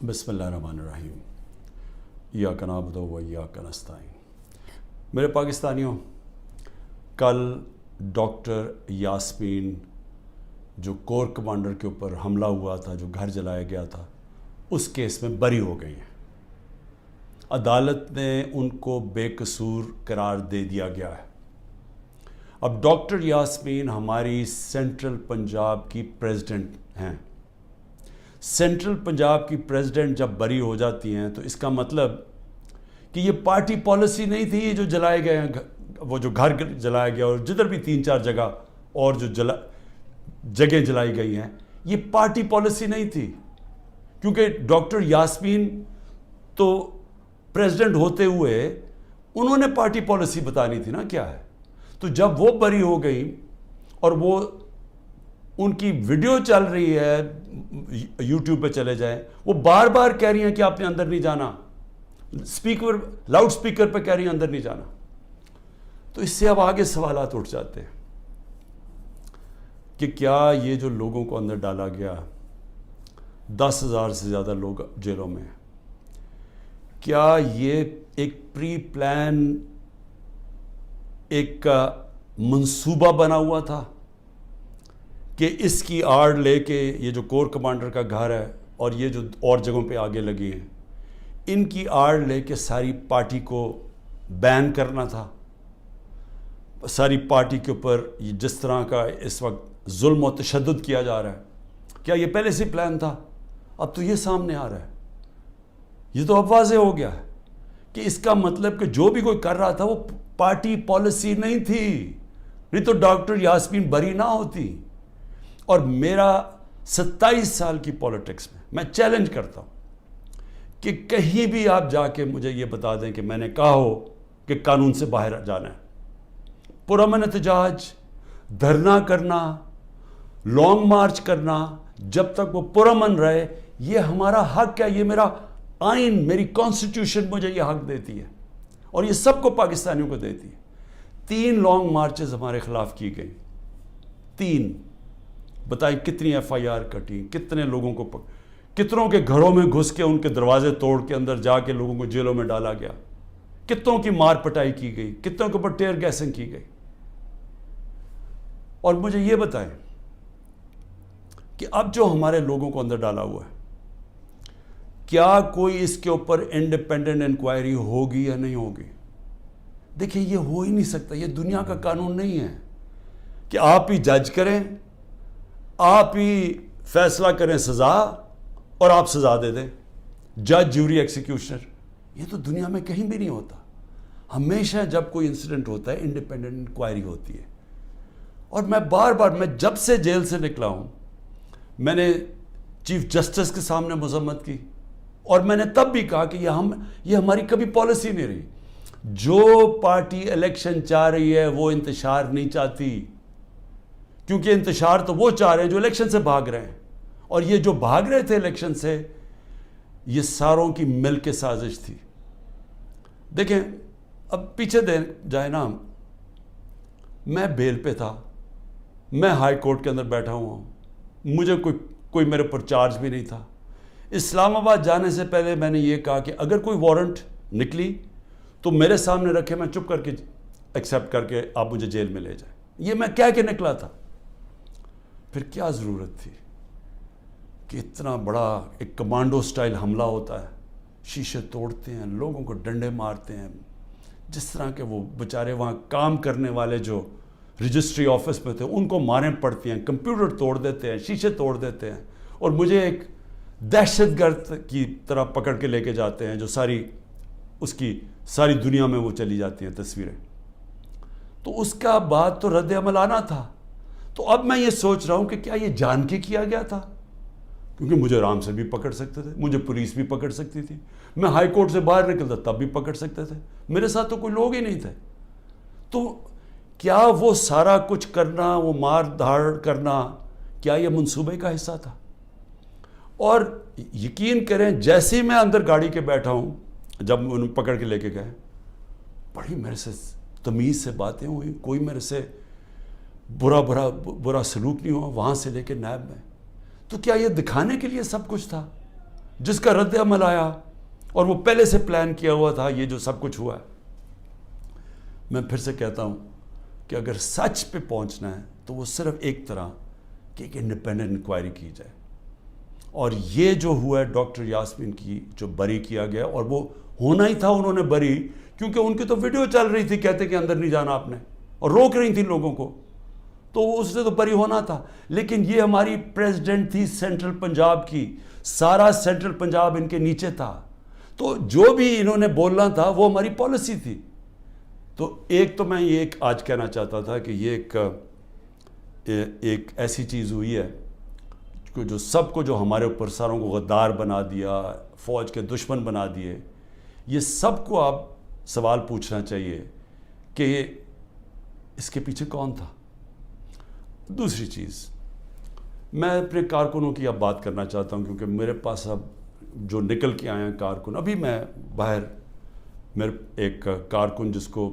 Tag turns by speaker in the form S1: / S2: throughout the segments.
S1: بسم اللہ الرحمن الرحیم ایاک نعبد و ایاک نستعین۔ میرے پاکستانیوں، کل ڈاکٹر یاسمین جو کور کمانڈر کے اوپر حملہ ہوا تھا، جو گھر جلایا گیا تھا، اس کیس میں بری ہو گئی ہیں۔ عدالت نے ان کو بے قصور قرار دے دیا گیا ہے۔ اب ڈاکٹر یاسمین ہماری سینٹرل پنجاب کی پریزیڈنٹ ہیں۔ سینٹرل پنجاب کی پریزیڈنٹ جب بری ہو جاتی ہیں تو اس کا مطلب کہ یہ پارٹی پالیسی نہیں تھی، یہ جو جلائے گئے ہیں، وہ جو گھر جلایا گیا اور جدھر بھی 3-4 جگہ اور جو جگہ جلائی گئی ہیں، یہ پارٹی پالیسی نہیں تھی، کیونکہ ڈاکٹر یاسمین تو پریزیڈنٹ ہوتے ہوئے انہوں نے پارٹی پالیسی بتانی تھی نا کیا ہے۔ تو جب وہ بری ہو گئی اور وہ ان کی ویڈیو چل رہی ہے، یوٹیوب پہ چلے جائیں، وہ بار بار کہہ رہی ہیں کہ آپ نے اندر نہیں جانا، لاؤڈ سپیکر پہ کہہ رہی ہیں اندر نہیں جانا۔ تو اس سے اب آگے سوالات اٹھ جاتے ہیں کہ کیا یہ جو لوگوں کو اندر ڈالا گیا، 10,000 سے زیادہ لوگ جیلوں میں ہیں، کیا یہ ایک پری پلان ایک منصوبہ بنا ہوا تھا کہ اس کی آڑ لے کے یہ جو کور کمانڈر کا گھر ہے اور یہ جو اور جگہوں پہ آگے لگی ہیں، ان کی آڑ لے کے ساری پارٹی کو بین کرنا تھا؟ ساری پارٹی کے اوپر جس طرح کا اس وقت ظلم و تشدد کیا جا رہا ہے، کیا یہ پہلے سے پلان تھا؟ اب تو یہ سامنے آ رہا ہے، یہ تو اب واضح ہو گیا ہے کہ اس کا مطلب کہ جو بھی کوئی کر رہا تھا وہ پارٹی پالیسی نہیں تھی، نہیں تو ڈاکٹر یاسمین بری نہ ہوتی۔ اور میرا 27 سال کی پولیٹکس میں چیلنج کرتا ہوں کہ کہیں بھی آپ جا کے مجھے یہ بتا دیں کہ میں نے کہا ہو کہ قانون سے باہر جانا ہے۔ پرامن احتجاج، دھرنا کرنا، لانگ مارچ کرنا، جب تک وہ پرامن رہے، یہ ہمارا حق ہے، یہ میرا آئین، میری کانسٹیٹیوشن مجھے یہ حق دیتی ہے اور یہ سب کو پاکستانیوں کو دیتی ہے۔ 3 لانگ مارچز ہمارے خلاف کی گئی، 3۔ بتائیں کتنی FIR کٹی، کتنے لوگوں کو کتنوں کے گھروں میں گھس کے ان کے دروازے توڑ کے اندر جا کے لوگوں کو جیلوں میں ڈالا گیا، کتنوں کی مار پٹائی کی گئی، کتنوں کے اوپر ٹیئر گیسنگ کی گئی۔ اور مجھے یہ بتائیں کہ اب جو ہمارے لوگوں کو اندر ڈالا ہوا ہے، کیا کوئی اس کے اوپر انڈیپینڈنٹ انکوائری ہوگی یا نہیں ہوگی؟ دیکھیں، یہ ہو ہی نہیں سکتا، یہ دنیا کا قانون نہیں ہے کہ آپ ہی جج کریں، آپ ہی فیصلہ کریں سزا اور آپ سزا دے دیں، جج، جیوری، ایکسیکیوشنر۔ یہ تو دنیا میں کہیں بھی نہیں ہوتا۔ ہمیشہ جب کوئی انسیڈنٹ ہوتا ہے انڈیپینڈنٹ انکوائری ہوتی ہے۔ اور میں بار بار، میں جب سے جیل سے نکلا ہوں، میں نے چیف جسٹس کے سامنے مذمت کی اور میں نے تب بھی کہا کہ یہ ہماری کبھی پالیسی نہیں رہی۔ جو پارٹی الیکشن چاہ رہی ہے وہ انتشار نہیں چاہتی، کیونکہ انتشار تو وہ چاہ رہے ہیں جو الیکشن سے بھاگ رہے ہیں، اور یہ جو بھاگ رہے تھے الیکشن سے، یہ ساروں کی مل کے سازش تھی۔ دیکھیں، اب پیچھے جائے نا، میں بیل پہ تھا، میں ہائی کورٹ کے اندر بیٹھا ہوا ہوں، مجھے کوئی میرے پر چارج بھی نہیں تھا۔ اسلام آباد جانے سے پہلے میں نے یہ کہا کہ اگر کوئی وارنٹ نکلی تو میرے سامنے رکھے، میں چپ کر کے ایکسیپٹ کر کے آپ مجھے جیل میں لے جائیں۔ یہ میں کہہ کے نکلا تھا۔ پھر کیا ضرورت تھی کہ اتنا بڑا ایک کمانڈو سٹائل حملہ ہوتا ہے، شیشے توڑتے ہیں، لوگوں کو ڈنڈے مارتے ہیں، جس طرح کے وہ بیچارے وہاں کام کرنے والے جو رجسٹری آفس میں تھے ان کو ماریں پڑتی ہیں، کمپیوٹر توڑ دیتے ہیں، شیشے توڑ دیتے ہیں، اور مجھے ایک دہشت گرد کی طرح پکڑ کے لے کے جاتے ہیں، جو اس کی ساری دنیا میں وہ چلی جاتی ہیں تصویریں۔ تو اس کا بعد تو رد عمل آنا تھا۔ تو اب میں یہ سوچ رہا ہوں کہ کیا یہ جان کے کیا گیا تھا؟ کیونکہ مجھے آرام سے بھی پکڑ سکتے تھے، مجھے پولیس بھی پکڑ سکتی تھی، میں ہائی کورٹ سے باہر نکلتا تب بھی پکڑ سکتے تھے، میرے ساتھ تو کوئی لوگ ہی نہیں تھے۔ تو کیا وہ سارا کچھ کرنا، وہ مار دھاڑ کرنا، کیا یہ منصوبے کا حصہ تھا؟ اور یقین کریں، جیسے ہی میں اندر گاڑی کے بیٹھا ہوں، جب انہوں پکڑ کے لے کے گئے، بڑی میرے سے تمیز سے باتیں ہوئی، کوئی میرے سے برا سلوک نہیں ہوا، وہاں سے لے کے نیب میں۔ تو کیا یہ دکھانے کے لیے سب کچھ تھا جس کا رد عمل آیا اور وہ پہلے سے پلان کیا ہوا تھا، یہ جو سب کچھ ہوا ہے. میں پھر سے کہتا ہوں کہ اگر سچ پہ پہنچنا ہے تو وہ صرف ایک طرح کہ ایک انڈیپینڈنٹ انکوائری کی جائے. اور یہ جو ہوا ہے ڈاکٹر یاسمین کی جو بری کیا گیا، اور وہ ہونا ہی تھا انہوں نے بری، کیونکہ ان کی تو ویڈیو چل رہی تھی کہتے کہ اندر نہیں جانا آپ نے، اور روک رہی تھی لوگوں کو، تو اس سے تو بری ہونا تھا. لیکن یہ ہماری پریزیڈنٹ تھی سینٹرل پنجاب کی، سارا سینٹرل پنجاب ان کے نیچے تھا، تو جو بھی انہوں نے بولنا تھا وہ ہماری پالیسی تھی. تو ایک تو میں یہ آج کہنا چاہتا تھا کہ یہ ایک ایسی چیز ہوئی ہے جو سب کو، جو ہمارے اوپر ساروں کو غدار بنا دیا، فوج کے دشمن بنا دیے، یہ سب کو آپ سوال پوچھنا چاہیے کہ اس کے پیچھے کون تھا. دوسری چیز، میں اپنے کارکنوں کی اب بات کرنا چاہتا ہوں، کیونکہ میرے پاس اب جو نکل کے آئے ہیں کارکن، ابھی میں باہر، میرے ایک کارکن جس کو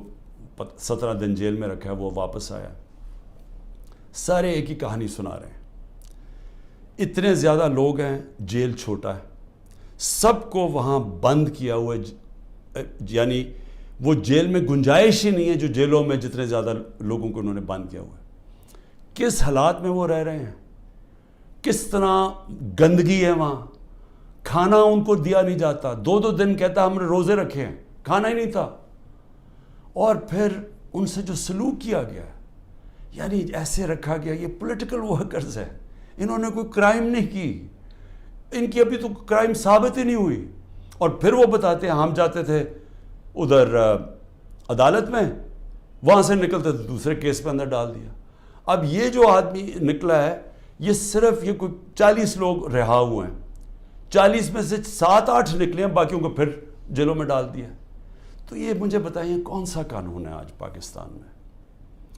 S1: 17 دن جیل میں رکھا ہے وہ واپس آیا. سارے ایک ہی کہانی سنا رہے ہیں، اتنے زیادہ لوگ ہیں، جیل چھوٹا ہے، سب کو وہاں بند کیا ہوا ہے، یعنی وہ جیل میں گنجائش ہی نہیں ہے جو جیلوں میں جتنے زیادہ لوگوں کو انہوں نے بند کیا ہوا ہے. کس حالات میں وہ رہ رہے ہیں، کس طرح گندگی ہے وہاں، کھانا ان کو دیا نہیں جاتا، 2 دن کہتا ہم نے روزے رکھے ہیں، کھانا ہی نہیں تھا. اور پھر ان سے جو سلوک کیا گیا، یعنی ایسے رکھا گیا، یہ پولیٹیکل ورکرز ہے، انہوں نے کوئی کرائم نہیں کی، ان کی ابھی تو کرائم ثابت ہی نہیں ہوئی، اور پھر وہ بتاتے ہیں ہم جاتے تھے ادھر عدالت میں، وہاں سے نکلتے تھے دوسرے کیس پہ اندر ڈال دیا. اب یہ جو آدمی نکلا ہے، یہ صرف یہ کوئی 40 لوگ رہا ہوئے ہیں، 40 میں سے 7-8 نکلے ہیں، باقیوں کو پھر جیلوں میں ڈال دیا. تو یہ مجھے بتائیے کون سا قانون ہے آج پاکستان میں؟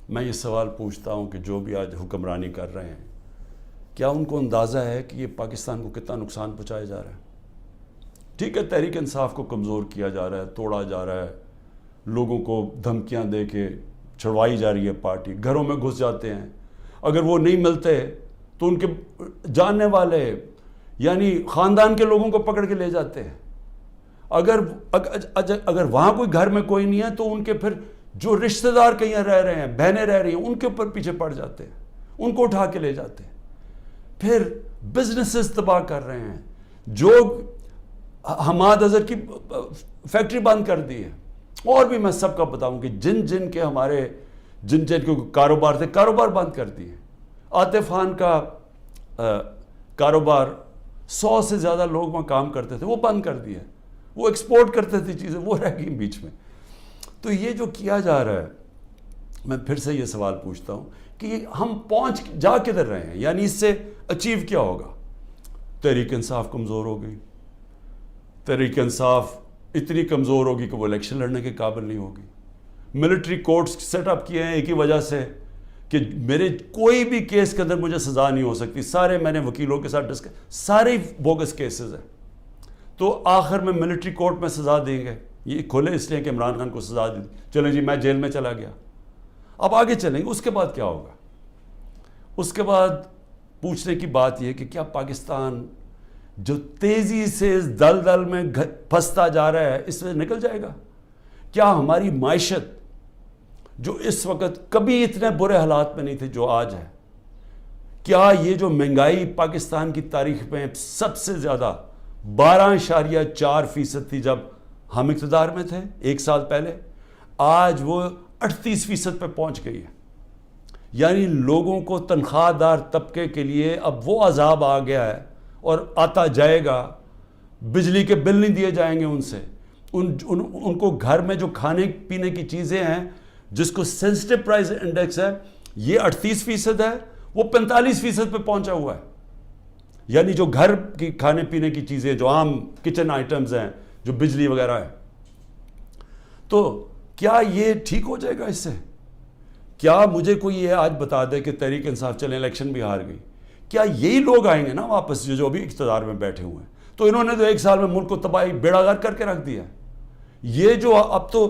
S1: میں یہ سوال پوچھتا ہوں کہ جو بھی آج حکمرانی کر رہے ہیں، کیا ان کو اندازہ ہے کہ یہ پاکستان کو کتنا نقصان پہنچایا جا رہا ہے؟ ٹھیک ہے، تحریک انصاف کو کمزور کیا جا رہا ہے، توڑا جا رہا ہے، لوگوں کو دھمکیاں دے کے چھڑوائی جا رہی ہے پارٹی، گھروں میں گھس جاتے ہیں، اگر وہ نہیں ملتے تو ان کے جاننے والے یعنی خاندان کے لوگوں کو پکڑ کے لے جاتے ہیں. اگر وہاں کوئی گھر میں کوئی نہیں ہے تو ان کے پھر جو رشتہ دار کہیں رہ رہے ہیں، بہنیں رہ رہی ہیں، ان کے اوپر پیچھے پڑ جاتے ہیں، ان کو اٹھا کے لے جاتے ہیں. پھر بزنسز تباہ کر رہے ہیں، جو حماد اظہر کی فیکٹری بند کر دی ہے. اور بھی میں سب کا بتاؤں کہ جن کے ہمارے جن کے کاروبار تھے، کاروبار بند کر دیے. عاطف خان کا کاروبار 100 سے زیادہ لوگ وہاں کام کرتے تھے، وہ بند کر دیا. وہ ایکسپورٹ کرتے تھے چیزیں، وہ رہ گئی بیچ میں. تو یہ جو کیا جا رہا ہے، میں پھر سے یہ سوال پوچھتا ہوں کہ ہم جا کدھر رہے ہیں؟ یعنی اس سے اچیو کیا ہوگا؟ تحریک انصاف کمزور ہو گئی، تحریک انصاف اتنی کمزور ہوگی کہ وہ الیکشن لڑنے کے قابل نہیں ہوگی. ملٹری کورٹس سیٹ اپ کیے ہیں ایک ہی وجہ سے کہ میرے کوئی بھی کیس کے اندر مجھے سزا نہیں ہو سکتی. سارے میں نے وکیلوں کے ساتھ سارے بوگس کیسز ہیں، تو آخر میں ملٹری کورٹ میں سزا دیں گے. یہ کھولے اس لیے کہ عمران خان کو سزا دی، چلیں جی میں جیل میں چلا گیا. اب آگے چلیں گے، اس کے بعد کیا ہوگا؟ اس کے بعد پوچھنے کی بات یہ کہ کیا پاکستان جو تیزی سے اس دلدل میں پھنستا جا رہا ہے، اس میں نکل جائے گا؟ کیا ہماری معیشت جو اس وقت کبھی اتنے برے حالات میں نہیں تھے جو آج ہے، کیا یہ جو مہنگائی پاکستان کی تاریخ میں سب سے زیادہ 12.4% تھی جب ہم اقتدار میں تھے 1 سال پہلے، آج وہ 38% پہ پہنچ گئی ہے. یعنی لوگوں کو تنخواہ دار طبقے کے لیے اب وہ عذاب آ گیا ہے اور آتا جائے گا. بجلی کے بل نہیں دیے جائیں گے ان سے، ان کو گھر میں جو کھانے پینے کی چیزیں ہیں جس کو سینسٹیو پرائز انڈیکس ہے، یہ 38% ہے، وہ 45% پہ پہنچا ہوا ہے. یعنی جو گھر کی کھانے پینے کی چیزیں، جو عام کچن آئٹمز ہیں، جو بجلی وغیرہ ہے، تو کیا یہ ٹھیک ہو جائے گا اس سے؟ کیا مجھے کوئی یہ آج بتا دے کہ تحریک انصاف چلیں الیکشن بھی ہار گئی، کیا یہی لوگ آئیں گے نا واپس جو ابھی اقتدار میں بیٹھے ہوئے ہیں؟ تو انہوں نے تو 1 سال میں ملک کو تباہی بیڑا غرق کر کے رکھ دیا. یہ جو اب تو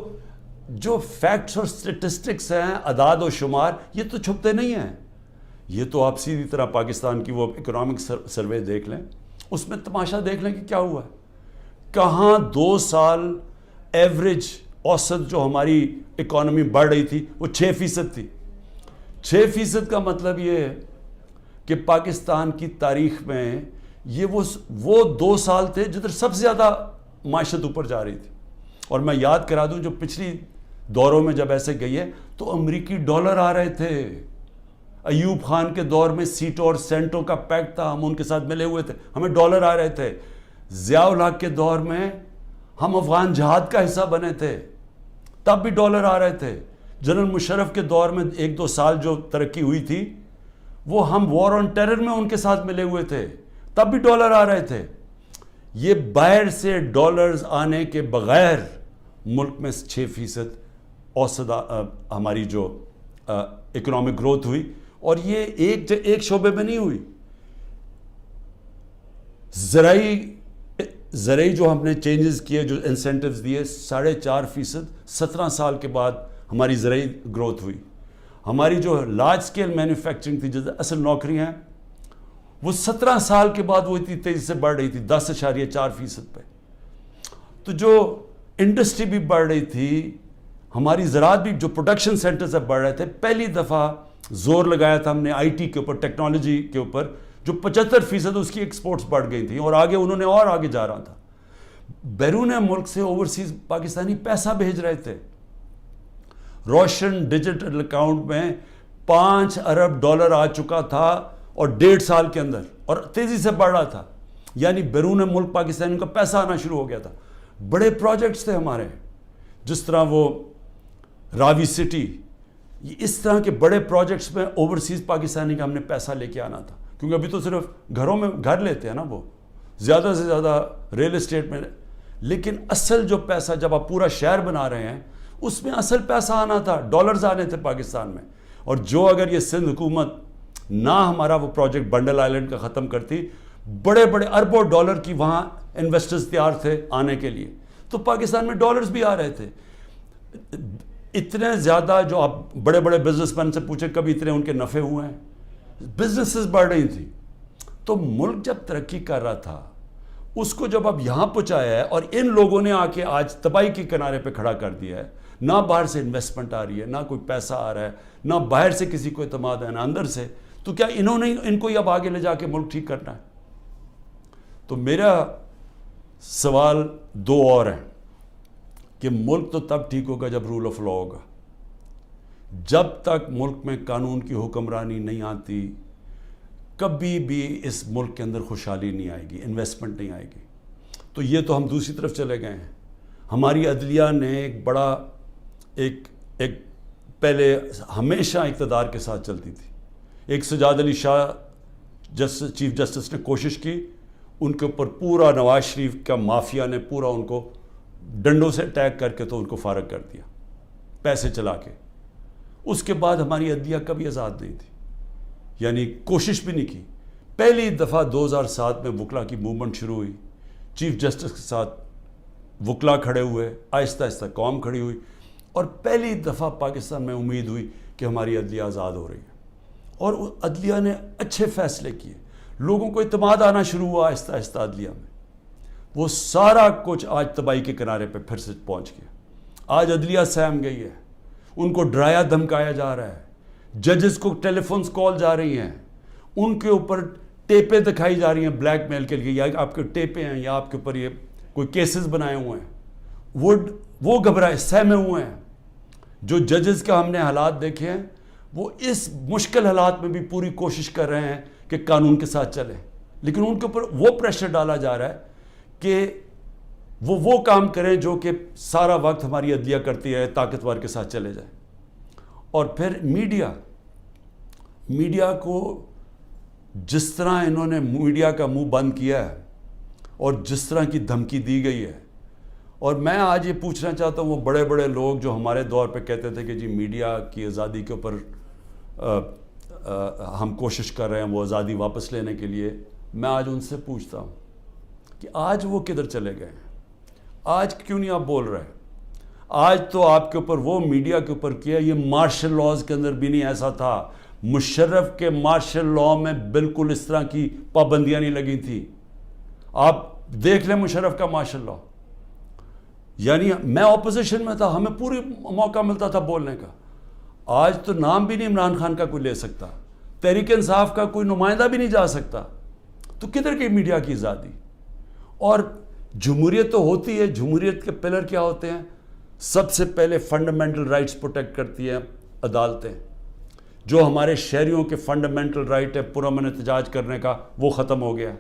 S1: جو فیکٹس اور سٹیٹسٹکس ہیں، اعداد و شمار، یہ تو چھپتے نہیں ہیں. یہ تو آپ سیدھی طرح پاکستان کی وہ اکنامک سروے دیکھ لیں، اس میں تماشا دیکھ لیں کہ کیا ہوا ہے. کہاں 2 سال ایوریج اوسط جو ہماری اکانومی بڑھ رہی تھی وہ 6% تھی. 6% کا مطلب یہ ہے کہ پاکستان کی تاریخ میں یہ وہ 2 سال تھے جدھر سب سے زیادہ معیشت اوپر جا رہی تھی. اور میں یاد کرا دوں جو پچھلی دوروں میں جب ایسے گئی ہے تو امریکی ڈالر آ رہے تھے. ایوب خان کے دور میں سیٹوں اور سینٹوں کا پیکٹ تھا, ہم ان کے ساتھ ملے ہوئے تھے, ہمیں ڈالر آ رہے تھے. ضیاء الحق کے دور میں ہم افغان جہاد کا حصہ بنے تھے, تب بھی ڈالر آ رہے تھے. جنرل مشرف کے دور میں 1-2 سال جو ترقی ہوئی تھی وہ ہم وار آن ٹیرر میں ان کے ساتھ ملے ہوئے تھے, تب بھی ڈالر آ رہے تھے. یہ باہر سے ڈالرز آنے کے بغیر ملک میں 6% اوسط ہماری جو اکنامک گروتھ ہوئی, اور یہ ایک شعبے میں نہیں ہوئی. زرعی جو ہم نے چینجز کیے, جو انسینٹیوز دیے, 4.5%, 17 سال کے بعد ہماری زرعی گروتھ ہوئی. ہماری جو لارج سکیل مینوفیکچرنگ تھی, جو اصل نوکریاں ہیں, وہ 17 سال کے بعد وہ اتنی تیزی سے بڑھ رہی تھی 10.4% پہ. تو جو انڈسٹری بھی بڑھ رہی تھی, ہماری زراعت بھی, جو پروڈکشن سینٹر سے بڑھ رہے تھے, پہلی دفعہ زور لگایا تھا ہم نے آئی ٹی کے اوپر, ٹیکنالوجی کے اوپر, جو 75% اس کی ایکسپورٹس بڑھ گئی تھیں, اور آگے انہوں نے اور آگے جا رہا تھا. بیرون ملک سے اوورسیز پاکستانی پیسہ بھیج رہے تھے. روشن ڈیجیٹل اکاؤنٹ میں $5 ارب آ چکا تھا, اور 1.5 سال کے اندر, اور تیزی سے بڑھ رہا تھا. یعنی بیرون ملک پاکستانیوں کا پیسہ آنا شروع ہو گیا تھا. بڑے پروجیکٹس تھے ہمارے, جس طرح وہ راوی سٹی, اس طرح کے بڑے پروجیکٹس میں اوورسیز پاکستانی کا ہم نے پیسہ لے کے آنا تھا. کیونکہ ابھی تو صرف گھروں میں گھر لیتے ہیں نا, وہ زیادہ سے زیادہ ریل اسٹیٹ میں. لیکن اصل جو پیسہ جب آپ پورا شہر بنا رہے ہیں, اس میں اصل پیسہ آنا تھا, ڈالرز آنے تھے پاکستان میں. اور جو اگر یہ سندھ حکومت نہ ہمارا وہ پروجیکٹ بنڈل آئلینڈ کا ختم کرتی, بڑے بڑے اربوں ڈالر کی وہاں انویسٹرز تیار تھے آنے کے لیے, تو پاکستان میں ڈالرز بھی آ رہے تھے. اتنے زیادہ, جو آپ بڑے بڑے بزنس مین سے پوچھیں کبھی اتنے ان کے نفع ہوئے ہیں, بزنسز بڑھ رہی تھیں. تو ملک جب ترقی کر رہا تھا, اس کو جب اب یہاں پہنچایا ہے, اور ان لوگوں نے آ کے آج تباہی کے کنارے پہ کھڑا کر دیا ہے. نہ باہر سے انویسٹمنٹ آ رہی ہے, نہ کوئی پیسہ آ رہا ہے, نہ باہر سے کسی کو اعتماد ہے, نہ اندر سے. تو کیا انہوں نے ان کو اب آگے لے جا کے ملک ٹھیک کرنا ہے؟ تو میرا سوال 2 اور ہیں کہ ملک تو تب ٹھیک ہوگا جب رول آف لا ہوگا. جب تک ملک میں قانون کی حکمرانی نہیں آتی, کبھی بھی اس ملک کے اندر خوشحالی نہیں آئے گی, انویسٹمنٹ نہیں آئے گی. تو یہ تو ہم دوسری طرف چلے گئے ہیں. ہماری عدلیہ نے ایک بڑا ایک پہلے ہمیشہ اقتدار کے ساتھ چلتی تھی. ایک سجاد علی شاہ چیف جسٹس نے کوشش کی, ان کے اوپر پورا نواز شریف کا مافیا نے پورا ان کو ڈنڈوں سے اٹیک کر کے تو ان کو فارغ کر دیا, پیسے چلا کے. اس کے بعد ہماری عدلیہ کبھی آزاد نہیں تھی, یعنی کوشش بھی نہیں کی. پہلی دفعہ 2007 میں وکلا کی موومنٹ شروع ہوئی, چیف جسٹس کے ساتھ وکلا کھڑے ہوئے, آہستہ آہستہ قوم کھڑی ہوئی, اور پہلی دفعہ پاکستان میں امید ہوئی کہ ہماری عدلیہ آزاد ہو رہی ہے. اور عدلیہ نے اچھے فیصلے کیے, لوگوں کو اعتماد آنا شروع ہوا آہستہ آہستہ عدلیہ میں. وہ سارا کچھ آج تباہی کے کنارے پہ پھر سے پہنچ گیا. آج عدلیہ سہم گئی ہے, ان کو ڈرایا دھمکایا جا رہا ہے, ججز کو ٹیلی فونز کال جا رہی ہیں, ان کے اوپر ٹیپیں دکھائی جا رہی ہیں بلیک میل کے لیے, یا آپ کے ٹیپیں ہیں, یا آپ کے اوپر یہ کوئی کیسز بنائے ہوئے ہیں. وہ گھبرائے, سہمے ہوئے ہیں. جو ججز کا ہم نے حالات دیکھے ہیں, وہ اس مشکل حالات میں بھی پوری کوشش کر رہے ہیں کہ قانون کے ساتھ چلیں, لیکن ان کے اوپر وہ پریشر ڈالا جا رہا ہے کہ وہ کام کریں جو کہ سارا وقت ہماری عدلیہ کرتی ہے, طاقتور کے ساتھ چلے جائیں. اور پھر میڈیا کو جس طرح انہوں نے میڈیا کا منہ بند کیا ہے, اور جس طرح کی دھمکی دی گئی ہے. اور میں آج یہ پوچھنا چاہتا ہوں, وہ بڑے بڑے لوگ جو ہمارے دور پہ کہتے تھے کہ جی میڈیا کی آزادی کے اوپر ہم کوشش کر رہے ہیں وہ آزادی واپس لینے کے لیے, میں آج ان سے پوچھتا ہوں کہ آج وہ کدھر چلے گئے ہیں؟ آج کیوں نہیں آپ بول رہے؟ آج تو آپ کے اوپر وہ میڈیا کے اوپر کیا, یہ مارشل لاز کے اندر بھی نہیں ایسا تھا. مشرف کے مارشل لاء میں بالکل اس طرح کی پابندیاں نہیں لگی تھی. آپ دیکھ لیں مشرف کا ماشاءاللہ، یعنی میں اپوزیشن میں تھا، ہمیں پوری موقع ملتا تھا بولنے کا. آج تو نام بھی نہیں عمران خان کا کوئی لے سکتا، تحریک انصاف کا کوئی نمائندہ بھی نہیں جا سکتا. تو کدھر کی میڈیا کی آزادی؟ اور جمہوریت تو ہوتی ہے، جمہوریت کے پلر کیا ہوتے ہیں؟ سب سے پہلے فنڈامنٹل رائٹس پروٹیکٹ کرتی ہیں عدالتیں. جو ہمارے شہریوں کے فنڈامنٹل رائٹ ہے پرامن احتجاج کرنے کا، وہ ختم ہو گیا.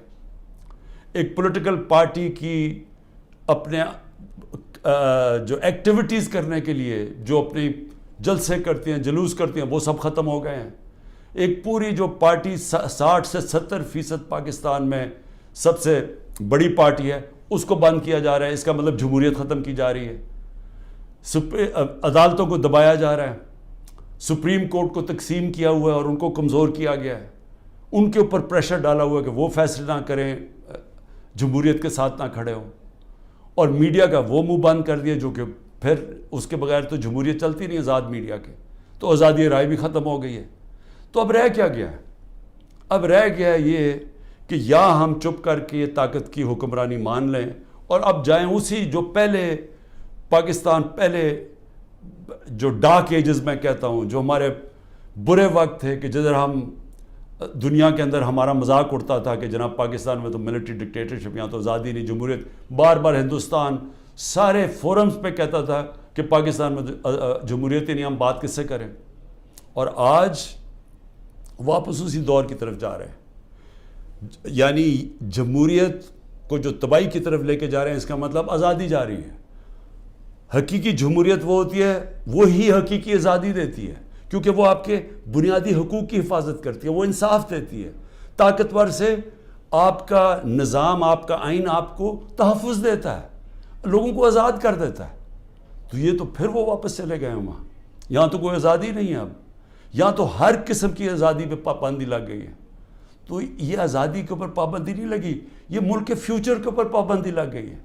S1: ایک پولیٹیکل پارٹی کی اپنے جو ایکٹیویٹیز کرنے کے لیے جو اپنی جلسے کرتی ہیں، جلوس کرتی ہیں، وہ سب ختم ہو گئے ہیں. ایک پوری جو پارٹی 60 سے 70% پاکستان میں سب سے بڑی پارٹی ہے، اس کو بند کیا جا رہا ہے. اس کا مطلب جمہوریت ختم کی جا رہی ہے. عدالتوں کو دبایا جا رہا ہے. سپریم کورٹ کو تقسیم کیا ہوا ہے اور ان کو کمزور کیا گیا ہے. ان کے اوپر پریشر ڈالا ہوا ہے کہ وہ فیصلے نہ کریں، جمہوریت کے ساتھ نہ کھڑے ہوں. اور میڈیا کا وہ منہ بند کر دیا جو کہ پھر اس کے بغیر تو جمہوریت چلتی نہیں آزاد میڈیا کے. تو آزادی رائے بھی ختم ہو گئی ہے. تو اب رہ کیا گیا ہے؟ اب رہ گیا ہے یہ کہ یا ہم چپ کر کے یہ طاقت کی حکمرانی مان لیں اور اب جائیں اسی جو پہلے پاکستان پہلے جو ڈارک ایجز میں کہتا ہوں، جو ہمارے برے وقت تھے کہ جدھر ہم دنیا کے اندر ہمارا مذاق اڑتا تھا کہ جناب پاکستان میں تو ملٹری ڈکٹیٹرشپ، یہاں تو آزادی نہیں، جمہوریت. بار بار ہندوستان سارے فورمز پہ کہتا تھا کہ پاکستان میں جمہوریت ہی نہیں، ہم بات کس سے کریں. اور آج واپس اسی دور کی طرف جا رہے ہیں. یعنی جمہوریت کو جو تباہی کی طرف لے کے جا رہے ہیں، اس کا مطلب آزادی جا رہی ہے. حقیقی جمہوریت وہ ہوتی ہے، وہی حقیقی آزادی دیتی ہے، کیونکہ وہ آپ کے بنیادی حقوق کی حفاظت کرتی ہے، وہ انصاف دیتی ہے. طاقتور سے آپ کا نظام، آپ کا آئین آپ کو تحفظ دیتا ہے، لوگوں کو آزاد کر دیتا ہے. تو یہ تو پھر وہ واپس چلے گئے ہیں وہاں. یہاں تو کوئی آزادی نہیں ہے اب. یہاں تو ہر قسم کی آزادی پہ پابندی لگ گئی ہے. تو یہ آزادی کے اوپر پابندی نہیں لگی، یہ ملک کے فیوچر کے اوپر پابندی لگ گئی ہے.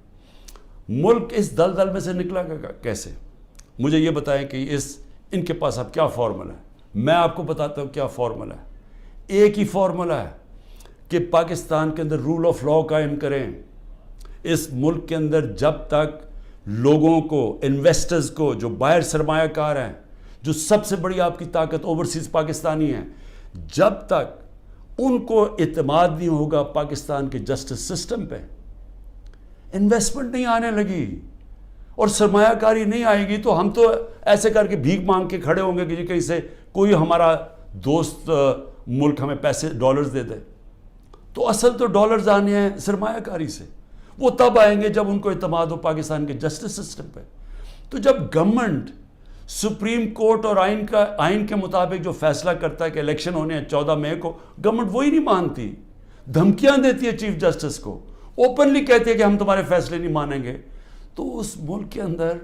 S1: ملک اس دلدل میں سے نکلا گا کیسے؟ مجھے یہ بتائیں کہ ان کے پاس اب کیا فارمولا ہے؟ میں آپ کو بتاتا ہوں کیا فارمولا ہے. ایک ہی فارمولا ہے کہ پاکستان کے اندر رول آف لاء قائم کریں. اس ملک کے اندر جب تک لوگوں کو، انویسٹرز کو، جو باہر سرمایہ کار ہیں، جو سب سے بڑی آپ کی طاقت اوورسیز پاکستانی ہیں، جب تک ان کو اعتماد نہیں ہوگا پاکستان کے جسٹس سسٹم پہ، انویسٹمنٹ نہیں آنے لگی اور سرمایہ کاری نہیں آئے گی، تو ہم تو ایسے کر کے بھیک مانگ کے کھڑے ہوں گے کہ جی کہیں سے کوئی ہمارا دوست ملک ہمیں پیسے ڈالرز دے دے. تو اصل تو ڈالرز آنے ہیں سرمایہ کاری سے. وہ تب آئیں گے جب ان کو اعتماد ہو پاکستان کے جسٹس سسٹم پہ. تو جب گورنمنٹ سپریم کورٹ اور آئین کے مطابق جو فیصلہ کرتا ہے کہ الیکشن ہونے ہیں 14 مئی کو، گورنمنٹ وہی نہیں مانتی، دھمکیاں دیتی ہے چیف جسٹس کو، اوپنلی کہتی ہے کہ ہم تمہارے فیصلے نہیں مانیں گے. تو اس ملک کے اندر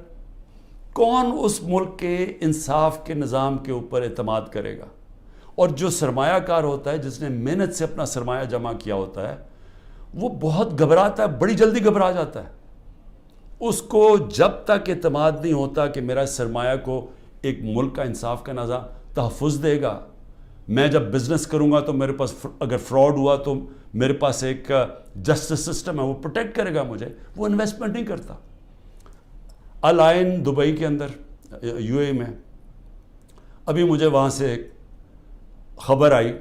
S1: کون اس ملک کے انصاف کے نظام کے اوپر اعتماد کرے گا؟ اور جو سرمایہ کار ہوتا ہے، جس نے محنت سے اپنا سرمایہ جمع کیا ہوتا ہے، وہ بہت گھبراتا ہے، بڑی جلدی گھبرا جاتا ہے. اس کو جب تک اعتماد نہیں ہوتا کہ میرا سرمایہ کو ایک ملک کا انصاف کا نظام تحفظ دے گا، میں جب بزنس کروں گا تو میرے پاس اگر فراڈ ہوا تو میرے پاس ایک جسٹس سسٹم ہے، وہ پروٹیکٹ کرے گا مجھے، وہ انویسٹمنٹ نہیں کرتا. الائن دبئی کے اندر، یو اے میں، ابھی مجھے وہاں سے ایک خبر آئی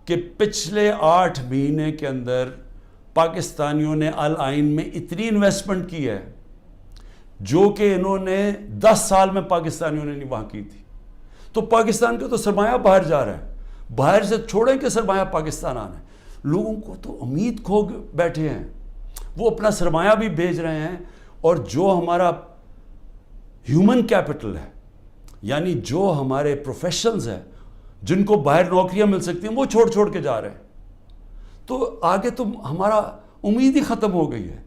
S1: کہ پچھلے 8 مہینے کے اندر پاکستانیوں نے الائن میں اتنی انویسٹمنٹ کی ہے جو کہ انہوں نے 10 سال میں پاکستانیوں نے نہیں وہاں کی تھی. تو پاکستان کا تو سرمایہ باہر جا رہا ہے، باہر سے چھوڑیں کہ سرمایہ پاکستان آنا ہے. لوگوں کو تو امید کھو بیٹھے ہیں، وہ اپنا سرمایہ بھی بھیج رہے ہیں. اور جو ہمارا ہیومن کیپٹل ہے، یعنی جو ہمارے پروفیشنز ہیں جن کو باہر نوکریاں مل سکتی ہیں، وہ چھوڑ کے جا رہے ہیں. تو آگے تو ہمارا امید ہی ختم ہو گئی ہے.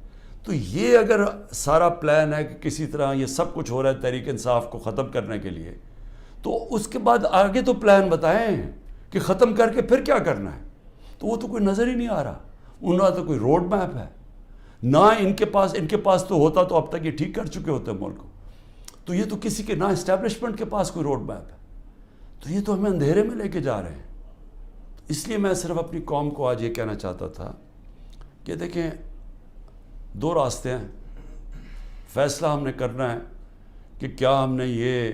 S1: تو یہ اگر سارا پلان ہے کہ کسی طرح یہ سب کچھ ہو رہا ہے تحریک انصاف کو ختم کرنے کے لیے، تو اس کے بعد آگے تو پلان بتائیں کہ ختم کر کے پھر کیا کرنا ہے. تو وہ تو کوئی نظر ہی نہیں آ رہا. ان کا تو کوئی روڈ میپ ہے نہ ان کے پاس تو ہوتا تو اب تک یہ ٹھیک کر چکے ہوتے ملک کو. تو یہ تو کسی کے نہ اسٹیبلشمنٹ کے پاس کوئی روڈ میپ ہے. تو یہ تو ہمیں اندھیرے میں لے کے جا رہے ہیں. اس لیے میں صرف اپنی قوم کو آج یہ کہنا چاہتا تھا کہ دیکھیں دو راستے ہیں. فیصلہ ہم نے کرنا ہے کہ کیا ہم نے یہ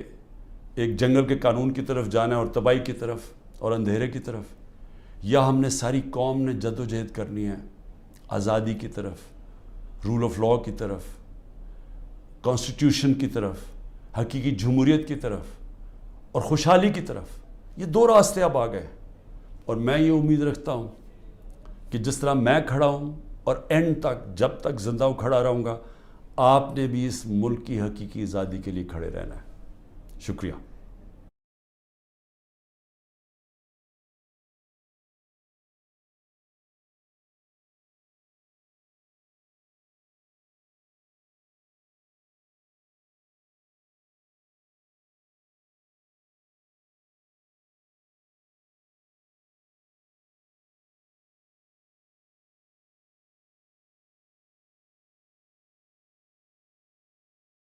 S1: ایک جنگل کے قانون کی طرف جانا ہے اور تباہی کی طرف اور اندھیرے کی طرف, یا ہم نے ساری قوم نے جد و جہد کرنی ہے آزادی کی طرف, رول آف لاء کی طرف, کانسٹیٹیوشن کی طرف, حقیقی جمہوریت کی طرف اور خوشحالی کی طرف. یہ دو راستے اب آ گئے, اور میں یہ امید رکھتا ہوں کہ جس طرح میں کھڑا ہوں اور اینڈ تک جب تک زندہ ہوں کھڑا رہوں گا, آپ نے بھی اس ملک کی حقیقی آزادی کے لیے کھڑے رہنا ہے. شکریہ.